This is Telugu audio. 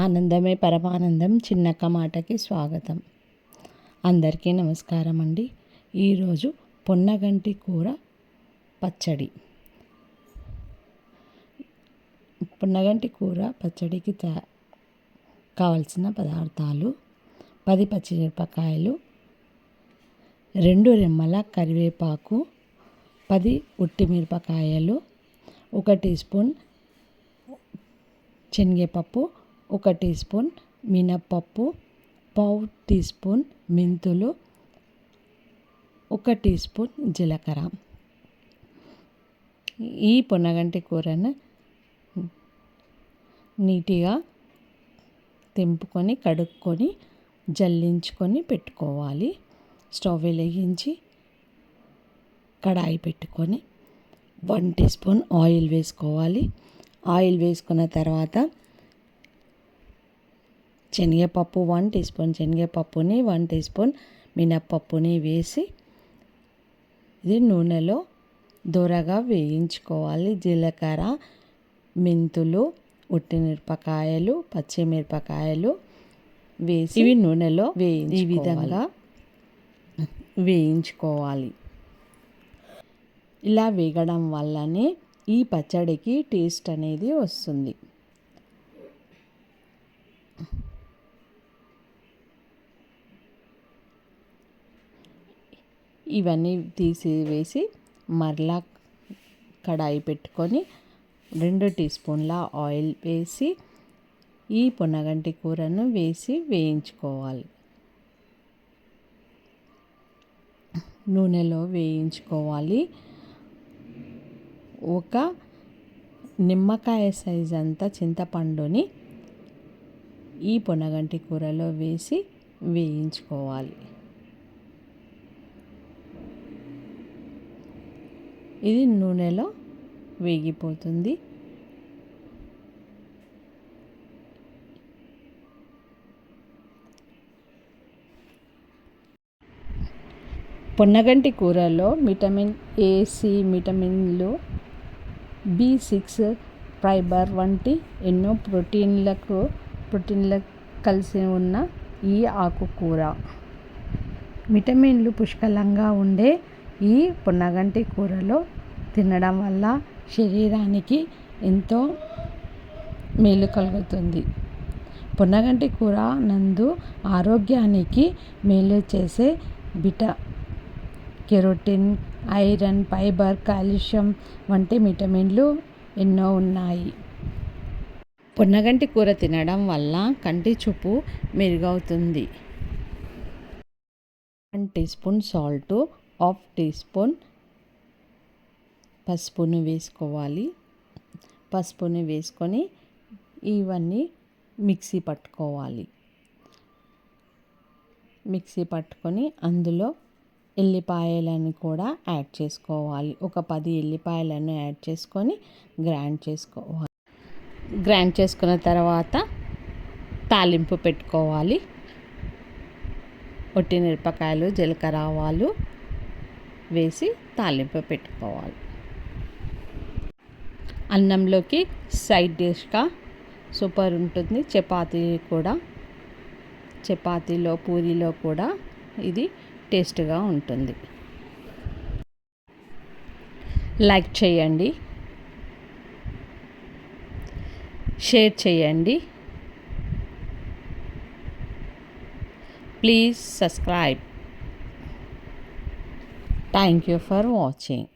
ఆనందమే పరమానందం చిన్నక్క మాటకి స్వాగతం. అందరికీ నమస్కారం అండి. ఈరోజు పొన్నగంటి కూర పచ్చడి. పొన్నగంటి కూర పచ్చడికి కావలసిన పదార్థాలు: 10 పచ్చిమిరపకాయలు, 2 రెమ్మల కరివేపాకు, 10 ఉట్టిమిరపకాయలు, 1 టీ స్పూన్ శనగపప్పు, 1 టీ స్పూన్ మినప్పప్పు, పావు టీ స్పూన్ మెంతులు, 1 టీ స్పూన్ జీలకర్ర. ఈ పొన్నగంటి కూరను నీట్గా తెంపుకొని కడుక్కొని జల్లించుకొని పెట్టుకోవాలి. స్టవ్ వెలిగించి కడాయి పెట్టుకొని 1 టీ స్పూన్ ఆయిల్ వేసుకోవాలి. ఆయిల్ వేసుకున్న తర్వాత శనగపప్పు 1 టీ స్పూన్ శనగపప్పుని, 1 టీ స్పూన్ మినప్పప్పుని వేసి ఇది నూనెలో దోరగా వేయించుకోవాలి. జీలకర్ర, మెంతులు, ఉట్టిమిరపకాయలు, పచ్చిమిరపకాయలు వేసి ఇవి నూనెలో ఈ విధంగా వేయించుకోవాలి. ఇలా వేగడం వల్లనే ఈ పచ్చడికి టేస్ట్ అనేది వస్తుంది. ఇవన్నీ తీసివేసి మరలా కడాయి పెట్టుకొని 2 టీ స్పూన్ల ఆయిల్ వేసి ఈ పొన్నగంటి కూరను వేసి వేయించుకోవాలి. నూనెలో వేయించుకోవాలి. ఒక నిమ్మకాయ సైజ్ అంతా చింతపండుని ఈ పొన్నగంటి కూరలో వేసి వేయించుకోవాలి. ఇది నూనెలో వేగిపోతుంది. పొన్నగంటి కూరలో విటమిన్ ఏ, సి, విటమిన్లు, B6, ఫైబర్ వంటి ఎన్నో ప్రోటీన్లు కలిసి ఉన్న ఈ ఆకుకూర. విటమిన్లు పుష్కలంగా ఉండే ఈ పొన్నగంటి కూరలో తినడం వల్ల శరీరానికి ఎంతో మేలు కలుగుతుంది. పొన్నగంటి కూర నందు ఆరోగ్యానికి మేలు చేసే కెరోటిన్, ఐరన్, ఫైబర్, కాల్షియం వంటి విటమిన్లు ఎన్నో ఉన్నాయి. పొన్నగంటి కూర తినడం వల్ల కంటి చూపు మెరుగవుతుంది. 1 teaspoon salt, 1/2 teaspoon పసుపును వేసుకోవాలి. పసుపుని వేసుకొని ఇవన్నీ మిక్సీ పట్టుకొని అందులో ఎల్లిపాయలను కూడా యాడ్ చేసుకోవాలి. ఒక 10 ఎల్లిపాయలను యాడ్ చేసుకొని గ్రైండ్ చేసుకోవాలి. గ్రైండ్ చేసుకున్న తర్వాత తాలింపు పెట్టుకోవాలి. ఉట్టిమిరపకాయలు, జీలకర్ర, ఆవాలు వేసి తాలింపు పెట్టుకోవాలి. అన్నంలోకి సైడ్ డిష్గా సూపర్ ఉంటుంది. చపాతీలో, పూరీలో కూడా ఇది టేస్ట్గా ఉంటుంది. లైక్ చేయండి, షేర్ చేయండి. Please subscribe. Thank you for watching.